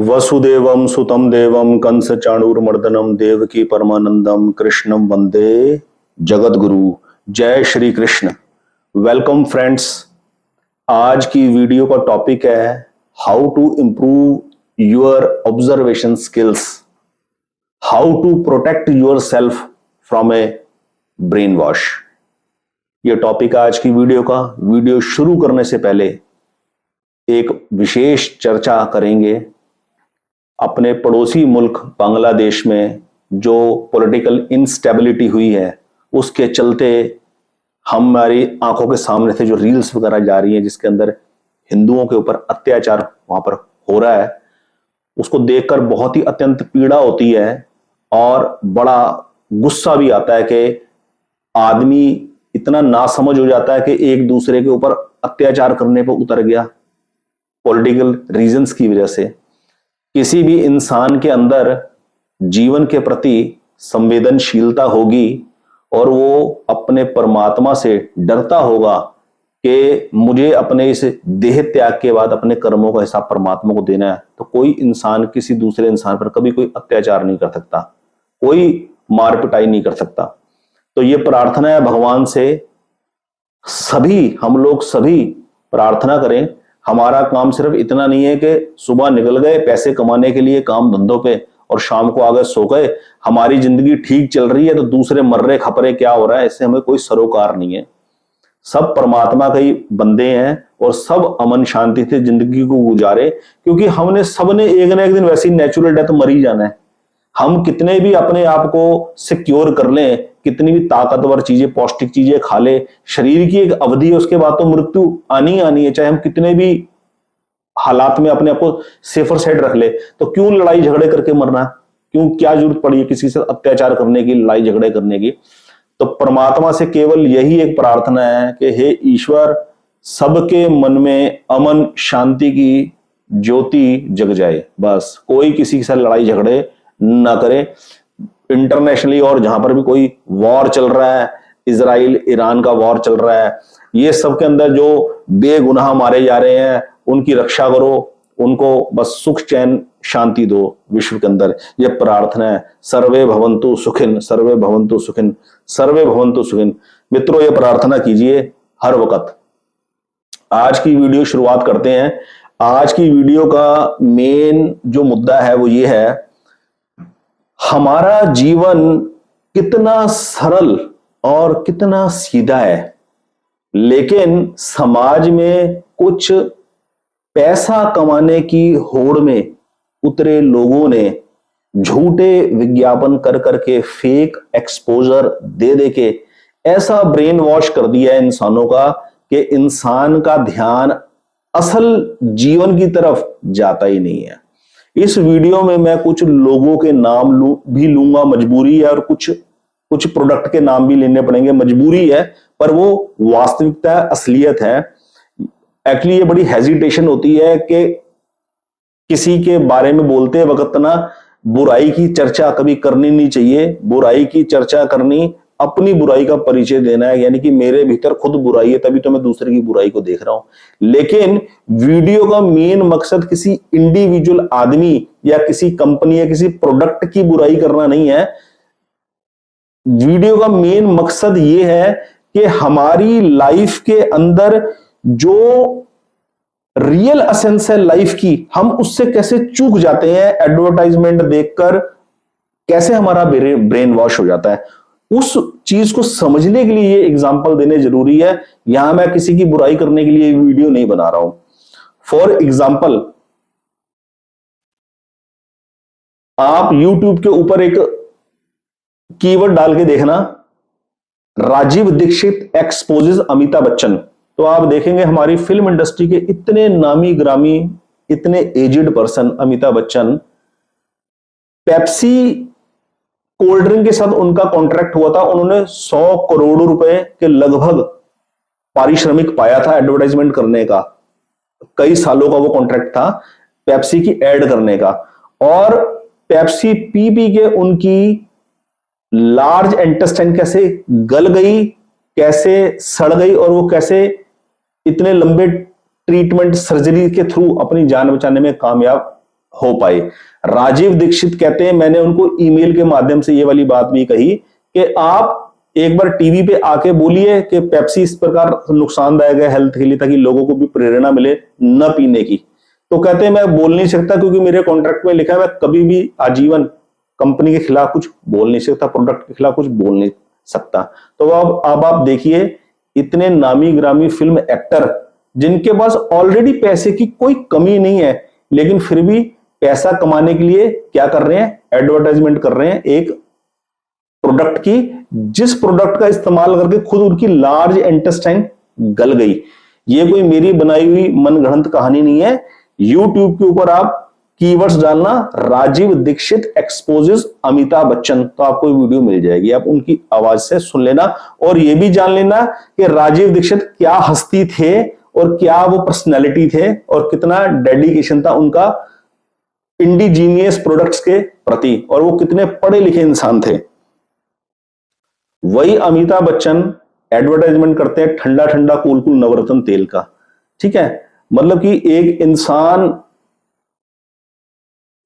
वसुदेवम सुतम देवम कंस चाणूरमर्दनम देवकी परमानंदम कृष्णम वंदे जगत गुरु। जय Shri Krishna. Welcome friends. आज की वीडियो का टॉपिक है how to improve your observation skills, how to protect yourself from a brainwash. यह topic आज की वीडियो का। वीडियो शुरू करने से पहले एक विशेष चर्चा करेंगे अपने पड़ोसी मुल्क बांग्लादेश में जो पॉलिटिकल इंस्टेबिलिटी हुई है उसके चलते हमारी आंखों के सामने से जो रील्स वगैरह जा रही है जिसके अंदर हिंदुओं के ऊपर अत्याचार वहां पर हो रहा है, उसको देखकर बहुत ही अत्यंत पीड़ा होती है और बड़ा गुस्सा भी आता है कि आदमी इतना नासमझ हो जाता है कि एक दूसरे के ऊपर अत्याचार करने पर उतर गया पॉलिटिकल रीजंस की वजह से। किसी भी इंसान के अंदर जीवन के प्रति संवेदनशीलता होगी और वो अपने परमात्मा से डरता होगा कि मुझे अपने इस देह त्याग के बाद अपने कर्मों का हिसाब परमात्मा को देना है, तो कोई इंसान किसी दूसरे इंसान पर कभी कोई अत्याचार नहीं कर सकता, कोई मार पिटाई नहीं कर सकता। तो ये प्रार्थना है भगवान से, सभी हम लोग सभी प्रार्थना करें। हमारा काम सिर्फ इतना नहीं है कि सुबह निकल गए पैसे कमाने के लिए काम धंधों पे और शाम को आ गए सो गए, हमारी जिंदगी ठीक चल रही है तो दूसरे मर्रे खपरे क्या हो रहा है इससे हमें कोई सरोकार नहीं है। सब परमात्मा के ही बंदे हैं और सब अमन शांति से जिंदगी को गुजारे, क्योंकि हमने सबने एक ना एक दिन वैसी नेचुरल डेथ मर ही जाना है। हम कितने भी अपने आप को सिक्योर कर लें, कितनी भी ताकतवर चीजें पौष्टिक चीजें खा ले, शरीर की एक अवधि है, उसके बाद तो मृत्यु आनी आनी है। चाहे हम कितने भी हालात में अपने आप को सेफर साइड रख ले, तो क्यों लड़ाई झगड़े करके मरना, क्यों क्या जरूरत पड़ी है किसी से अत्याचार करने की, लड़ाई झगड़े करने की। तो परमात्मा से केवल यही एक प्रार्थना है कि हे ईश्वर, सबके मन में अमन शांति की ज्योति जग जाए, बस कोई किसी से लड़ाई झगड़े ना करे। इंटरनेशनली और जहां पर भी कोई वॉर चल रहा है, इजराइल ईरान का वॉर चल रहा है, ये सब के अंदर जो बेगुनाह मारे जा रहे हैं उनकी रक्षा करो, उनको बस सुख चैन शांति दो विश्व के अंदर। ये प्रार्थना है। सर्वे भवन्तु सुखिन, सर्वे भवन्तु सुखिन, सर्वे भवन्तु सुखिन। मित्रों, ये प्रार्थना कीजिए हर वक्त। आज की वीडियो शुरुआत करते हैं। आज की वीडियो का मेन जो मुद्दा है वो ये है, हमारा जीवन कितना सरल और कितना सीधा है, लेकिन समाज में कुछ पैसा कमाने की होड़ में उतरे लोगों ने झूठे विज्ञापन कर करके, फेक एक्सपोजर दे दे के ऐसा ब्रेन वॉश कर दिया है इंसानों का कि इंसान का ध्यान असल जीवन की तरफ जाता ही नहीं है। इस वीडियो में मैं कुछ लोगों के नाम भी लूंगा, मजबूरी है, और कुछ प्रोडक्ट के नाम भी लेने पड़ेंगे, मजबूरी है, पर वो वास्तविकता असलियत है। एक्चुअली ये बड़ी हेजिटेशन होती है कि किसी के बारे में बोलते वक्त ना बुराई की चर्चा कभी करनी नहीं चाहिए। बुराई की चर्चा करनी अपनी बुराई का परिचय देना है, यानी कि मेरे भीतर खुद बुराई है तभी तो मैं दूसरे की बुराई को देख रहा हूं। लेकिन वीडियो का मेन मकसद किसी इंडिविजुअल आदमी या किसी कंपनी या किसी प्रोडक्ट की बुराई करना नहीं है। वीडियो का मेन मकसद यह है कि हमारी लाइफ के अंदर जो रियल एसेंस है लाइफ की, हम उससे कैसे चूक जाते हैं एडवर्टाइजमेंट देखकर, कैसे हमारा ब्रेन वॉश हो जाता है, उस चीज को समझने के लिए ये एग्जांपल देने जरूरी है। यहां मैं किसी की बुराई करने के लिए वीडियो नहीं बना रहा हूं। फॉर एग्जांपल, आप YouTube के ऊपर एक कीवर्ड डाल के देखना, राजीव दीक्षित एक्सपोजेस अमिताभ बच्चन, तो आप देखेंगे हमारी फिल्म इंडस्ट्री के इतने नामी ग्रामी, इतने aged person Amitabh Bachchan, Pepsi cold drink के साथ उनका कॉन्ट्रैक्ट हुआ था, उन्होंने 100 करोड़ रुपए के लगभग पारिश्रमिक पाया था एडवर्टाइजमेंट करने का। कई सालों का वो कॉन्ट्रैक्ट था पेप्सी की एड करने का, और पेप्सी पी पी के उनकी लार्ज इंटेस्टाइन कैसे गल गई, कैसे सड़ गई, और वो कैसे इतने लंबे ट्रीटमेंट सर्जरी के थ्रू अपनी जान बचाने में कामयाब हो पाए। राजीव दीक्षित कहते हैं, मैंने उनको ईमेल के माध्यम से ये वाली बात भी कही कि आप एक बार टीवी पे आके बोलिए कि पेप्सी इस प्रकार नुकसानदायक है हेल्थ के लिए, ताकि लोगों को भी प्रेरणा मिले न पीने की। तो कहते हैं मैं बोल नहीं सकता क्योंकि मेरे कॉन्ट्रैक्ट में लिखा है मैं कभी भी आजीवन कंपनी के खिलाफ कुछ बोल नहीं सकता, प्रोडक्ट के खिलाफ कुछ बोल नहीं सकता। तो अब आप देखिए, इतने नामी ग्रामी फिल्म एक्टर जिनके पास ऑलरेडी पैसे की कोई कमी नहीं है, लेकिन फिर भी पैसा कमाने के लिए क्या कर रहे हैं, एडवर्टाइजमेंट कर रहे हैं एक प्रोडक्ट की, जिस प्रोडक्ट का इस्तेमाल करके खुद उनकी लार्ज इंटेस्टाइन गल गई। ये कोई मेरी बनाई हुई मनगढ़ंत कहानी नहीं है। यूट्यूब के ऊपर आप कीवर्ड्स डालना, राजीव दीक्षित एक्सपोजेस अमिताभ बच्चन, तो आपको वीडियो मिल जाएगी, आप उनकी आवाज से सुन लेना। और यह भी जान लेना कि राजीव दीक्षित क्या हस्ती थे और क्या वो पर्सनैलिटी थे और कितना डेडिकेशन था उनका इंडिजीनियस प्रोडक्ट्स के प्रति, और वो कितने पढ़े लिखे इंसान थे। वही अमिताभ बच्चन एडवर्टाइजमेंट करते हैं ठंडा ठंडा कूल कूल नवरत्न तेल का। ठीक है, मतलब कि एक इंसान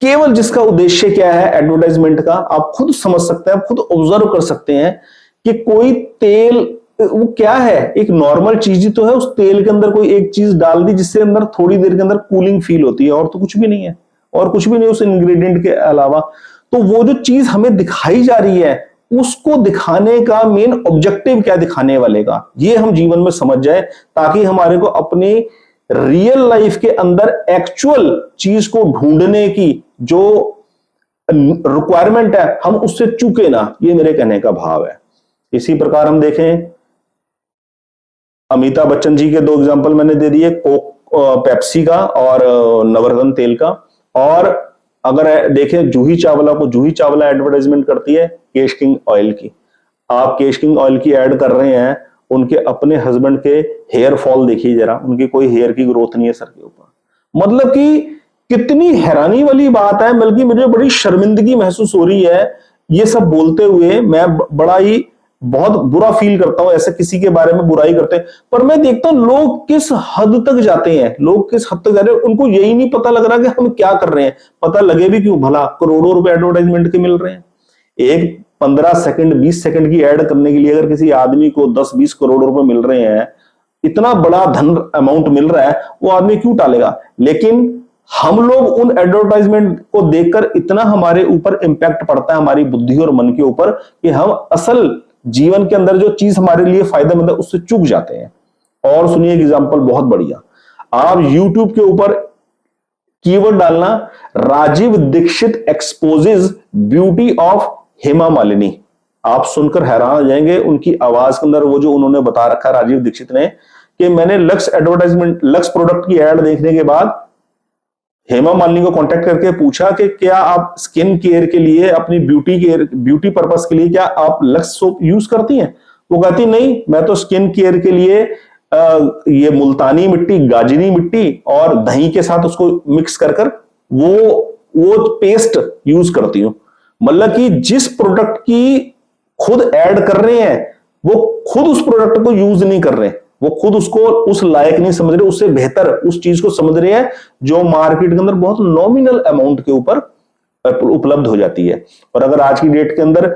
केवल जिसका उद्देश्य क्या है एडवर्टाइजमेंट का, आप खुद समझ सकते हैं, आप खुद ऑब्जर्व कर सकते हैं कि कोई तेल वो क्या है, एक नॉर्मल चीज ही तो है, उस तेल के अंदर कोई एक चीज डाल दी जिससे अंदर थोड़ी देर के अंदर कूलिंग फील होती है, और तो कुछ भी नहीं है, और कुछ भी नहीं उस इंग्रेडिएंट के अलावा। तो वो जो चीज हमें दिखाई जा रही है, उसको दिखाने का मेन ऑब्जेक्टिव क्या दिखाने वाले का, ये हम जीवन में समझ जाए, ताकि हमारे को अपनी रियल लाइफ के अंदर एक्चुअल चीज को ढूंढने की जो रिक्वायरमेंट है हम उससे चूके ना, ये मेरे कहने का भाव है। इसी प्रकार हम देखें, अमिताभ बच्चन जी के दो एग्जांपल मैंने दे दिए, कोक पेप्सी का और नवरत्न तेल का। और अगर देखें जूही चावला को, जूही चावला एडवर्टाइजमेंट करती है केश किंग ऑयल की। आप केश किंग ऑयल की एड कर रहे हैं, उनके अपने हस्बैंड के हेयर फॉल देखिए जरा, उनकी कोई हेयर की ग्रोथ नहीं है सर के ऊपर। मतलब कि कितनी हैरानी वाली बात है, बल्कि मुझे बड़ी शर्मिंदगी महसूस हो रही है ये सब बोलते हुए। मैं बड़ा ही बहुत बुरा फील करता हूं ऐसे किसी के बारे में बुराई करते हैं, पर मैं देखता हूं लोग किस हद तक जाते हैं, लोग किस हद तक जा रहे हैं, उनको यही नहीं पता लग रहा कि हम क्या कर रहे हैं। पता लगे भी क्यों, भला करोड़ों रुपए एडवर्टाइजमेंट के मिल रहे हैं। एक 15 सेकंड 20 सेकंड की एड करने के लिए अगर किसी आदमी को 10-20 करोड़ रुपए मिल रहे हैं, इतना बड़ा धन अमाउंट मिल रहा है, वो आदमी क्यों टालेगा। लेकिन हम लोग उन एडवर्टाइजमेंट को देखकर इतना हमारे ऊपर इंपैक्ट पड़ता है, हमारी बुद्धि और मन के ऊपर, कि हम असल जीवन के अंदर जो चीज हमारे लिए फायदेमंद है उससे चूक जाते हैं। और सुनिए एक एग्जांपल बहुत बढ़िया, आप YouTube के ऊपर कीवर्ड डालना, Rajiv Dikshit exposes beauty of Hema Malini. आप सुनकर हैरान हो जाएंगे, उनकी आवाज के अंदर वो जो उन्होंने बता रखा राजीव दीक्षित ने, कि मैंने लक्स एडवर्टाइजमेंट, लक्स प्रोडक्ट की एड देखने के बाद हेमा मालिनी को कांटेक्ट करके पूछा कि क्या आप स्किन केयर के लिए, अपनी ब्यूटी पर्पस के लिए क्या आप लक्स सोप यूज करती हैं। वो कहती नहीं, मैं तो स्किन केयर के लिए ये मुल्तानी मिट्टी, गाजनी मिट्टी और दही के साथ उसको मिक्स कर वो पेस्ट यूज करती हूं। मतलब कि जिस प्रोडक्ट की खुद ऐड कर रहे हैं, वो खुद उस प्रोडक्ट को यूज नहीं कर रहे, वो खुद उसको उस लायक नहीं समझ रहे, उससे बेहतर उस चीज को समझ रहे हैं जो मार्केट के अंदर बहुत नॉमिनल अमाउंट के ऊपर उपलब्ध हो जाती है। और अगर आज की डेट के अंदर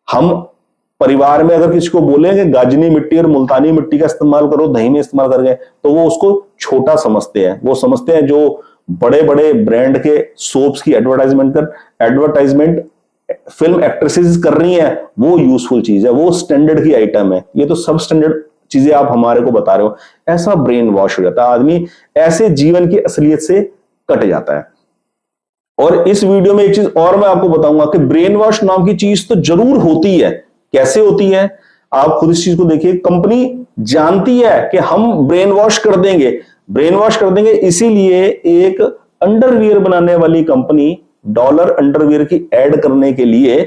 हम परिवार में अगर किसी को बोलेंगे गाजनी मिट्टी और मुल्तानी मिट्टी का इस्तेमाल करो, दही में इस्तेमाल करके, तो वो उसको छोटा समझते हैं। वो समझते हैं जो बड़े बड़े ब्रांड के सोप्स की एडवर्टाइजमेंट फिल्म एक्ट्रेसेस कर रही हैं, वो यूजफुल चीज है, वो स्टैंडर्ड की आइटम है। ये तो सब स्टैंडर्ड चीजें आप हमारे को बता रहे हो। ऐसा ब्रेन वॉश हो जाता है आदमी, ऐसे जीवन की असलियत से कट जाता है। और इस वीडियो में एक चीज और मैं आपको बताऊंगा कि ब्रेन वॉश नाम की चीज तो जरूर होती है। कैसे होती है, आप खुद इस चीज को देखिए। कंपनी जानती है कि हम ब्रेन वॉश कर देंगे, इसीलिए एक अंडरवियर बनाने वाली कंपनी डॉलर अंडरवियर की एड करने के लिए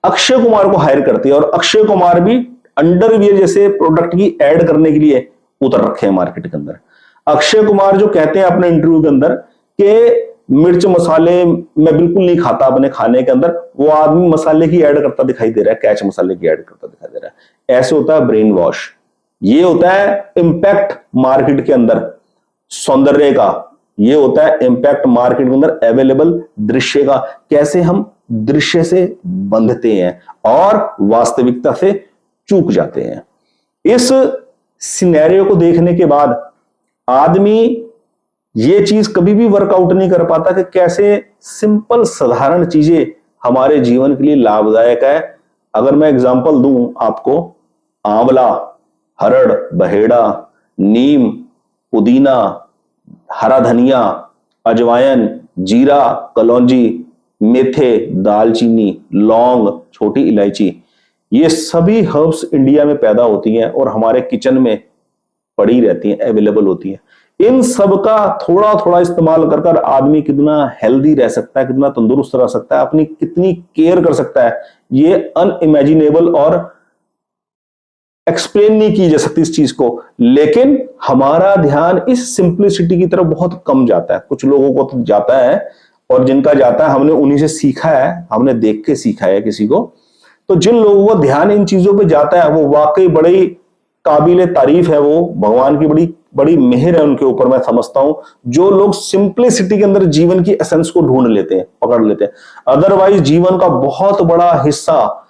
अक्षय कुमार को हायर करती है, और अक्षय कुमार भी अंडरवियर जैसे प्रोडक्ट की एड करने के लिए उतर रखे हैं मार्केट के अंदर। अक्षय कुमार जो कहते हैं अपने इंटरव्यू के अंदर कि मिर्च मसाले मैं बिल्कुल नहीं खाता अपने खाने के अंदर, वो आदमी मसाले की ऐड करता दिखाई दे रहा है, कैच मसाले की ऐड करता दिखाई दे रहा है। ऐसे होता है ब्रेन वॉश। ये होता है इंपैक्ट मार्केट के अंदर सौंदर्य का, ये होता है इम्पैक्ट मार्केट के अंदर अवेलेबल दृश्य का, कैसे हम दृश्य से बंधते हैं और वास्तविकता से चूक जाते हैं। इस सिनेरियो को देखने के बाद आदमी ये चीज कभी भी वर्कआउट नहीं कर पाता कि कैसे सिंपल साधारण चीजें हमारे जीवन के लिए लाभदायक है। अगर मैं एग्जांपल दूं आपको, आंवला, हरड़, बहेड़ा, नीम, पुदीना, हरा धनिया, अजवाइन, जीरा, कलौंजी, मेथे, दालचीनी, लौंग, छोटी इलायची, ये सभी हर्ब्स इंडिया में पैदा होती हैं और हमारे किचन में पड़ी रहती हैं, अवेलेबल होती हैं। इन सब का थोड़ा थोड़ा इस्तेमाल कर कर आदमी कितना हेल्दी रह सकता है, कितना तंदुरुस्त रह सकता है, अपनी कितनी केयर कर सकता है, ये अनइमेजिनेबल और एक्सप्लेन नहीं की जा सकती इस चीज को। लेकिन हमारा ध्यान इस सिंप्लिसिटी की तरफ बहुत कम जाता है। कुछ लोगों को तो जाता है, और जिनका जाता है हमने उन्हीं से सीखा है, हमने देख के सीखा है किसी को। तो जिन लोगों को ध्यान इन चीजों पे जाता है वो वाकई बड़ी काबिले तारीफ है, वो भगवान की बड़ी बड़ी मेहर है उनके ऊपर, मैं समझता हूं। जो लोग सिंप्लिसिटी के अंदर जीवन की एसेंस को ढूंढ लेते हैं, पकड़ लेते हैं। अदरवाइज जीवन का बहुत बड़ा हिस्सा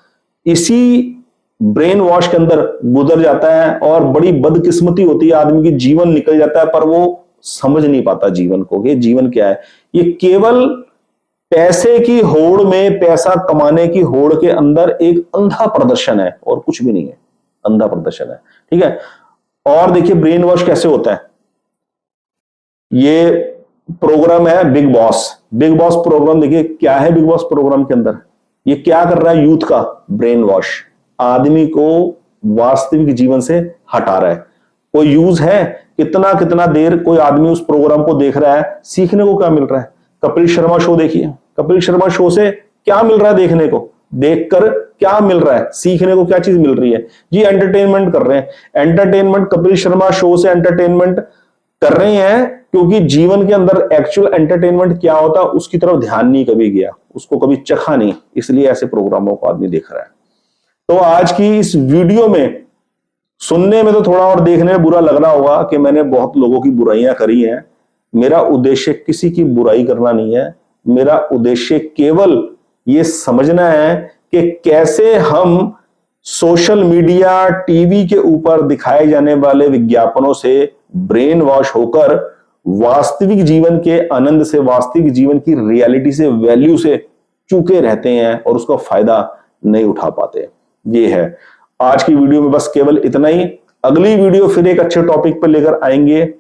इसी ब्रेन वॉश के अंदर गुजर जाता है और बड़ी बदकिस्मती होती है, आदमी की जीवन निकल जाता है पर वो समझ नहीं पाता जीवन को कि जीवन क्या है। ये केवल पैसे की होड़ में, पैसा कमाने की होड़ के अंदर एक अंधा प्रदर्शन है और कुछ भी नहीं है, अंधा प्रदर्शन है। ठीक है। और देखिए ब्रेन वॉश कैसे होता है। ये प्रोग्राम है Bigg Boss. Bigg Boss program देखिए क्या है। बिग बॉस प्रोग्राम के अंदर ये क्या कर रहा है, यूथ का ब्रेन वॉश, आदमी को वास्तविक जीवन से हटा रहा है। कोई यूज है, कितना कितना देर कोई आदमी उस प्रोग्राम को देख रहा है, सीखने को क्या मिल रहा है। कपिल शर्मा शो देखिए, कपिल शर्मा शो से क्या मिल रहा है, देखने को देखकर क्या मिल रहा है, सीखने को क्या चीज मिल रही है जी, एंटरटेनमेंट कर रहे हैं। एंटरटेनमेंट, कपिल शर्मा शो से एंटरटेनमेंट कर रहे हैं क्योंकि जीवन के अंदर एक्चुअल एंटरटेनमेंट क्या होता है उसकी तरफ ध्यान नहीं कभी गया, उसको कभी चखा नहीं, इसलिए ऐसे प्रोग्रामों को आदमी देख रहा है। तो आज की इस वीडियो में सुनने में तो थोड़ा और देखने में बुरा लग रहा होगा कि मैंने बहुत लोगों की बुराइयां करी हैं। मेरा उद्देश्य किसी की बुराई करना नहीं है, मेरा उद्देश्य केवल ये समझना है कि कैसे हम सोशल मीडिया, टीवी के ऊपर दिखाए जाने वाले विज्ञापनों से ब्रेन वॉश होकर वास्तविक जीवन के आनंद से, वास्तविक जीवन की रियलिटी से, वैल्यू से चूके रहते हैं और उसका फायदा नहीं उठा पाते। ये है आज की वीडियो में, बस केवल इतना ही। अगली वीडियो फिर एक अच्छे टॉपिक पर लेकर आएंगे।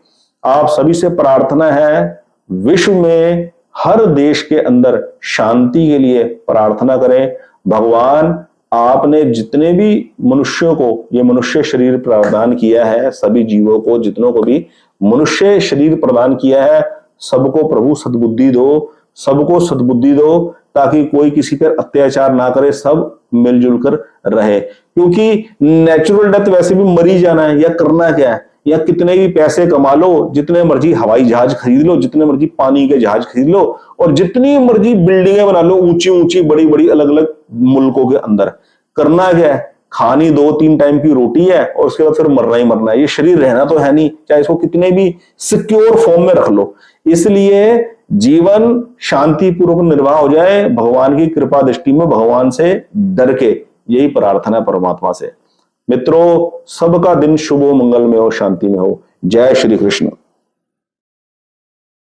आप सभी से प्रार्थना है, विश्व में हर देश के अंदर शांति के लिए प्रार्थना करें। भगवान आपने जितने भी मनुष्यों को ये मनुष्य शरीर प्रदान किया है, सभी जीवों को जितनों को भी मनुष्य शरीर प्रदान किया है, सबको प्रभु सद्बुद्धि दो, सबको सद्बुद्धि दो, ताकि कोई किसी पर अत्याचार ना करे, सब मिलजुल कर रहे। क्योंकि नेचुरल डेथ वैसे भी मरी जाना है, या करना क्या है, या कितने भी पैसे कमा लो, जितने मर्जी हवाई जहाज खरीद लो, जितने मर्जी पानी के जहाज खरीद लो, और जितनी मर्जी बिल्डिंगें बना लो ऊंची ऊंची बड़ी बड़ी अलग अलग मुल्कों के अंदर। करना क्या है, खानी 2-3 टाइम की रोटी है और उसके बाद फिर मरना ही मरना है। ये शरीर रहना तो है नहीं, चाहे इसको कितने भी सिक्योर फॉर्म में रख लो। इसलिए जीवन शांतिपूर्वक निर्वाह हो जाए, भगवान की कृपा दृष्टि में, भगवान से डर के, यही प्रार्थना परमात्मा से। मित्रों, सबका दिन शुभ हो, मंगल में हो, शांति में हो। जय श्री कृष्ण।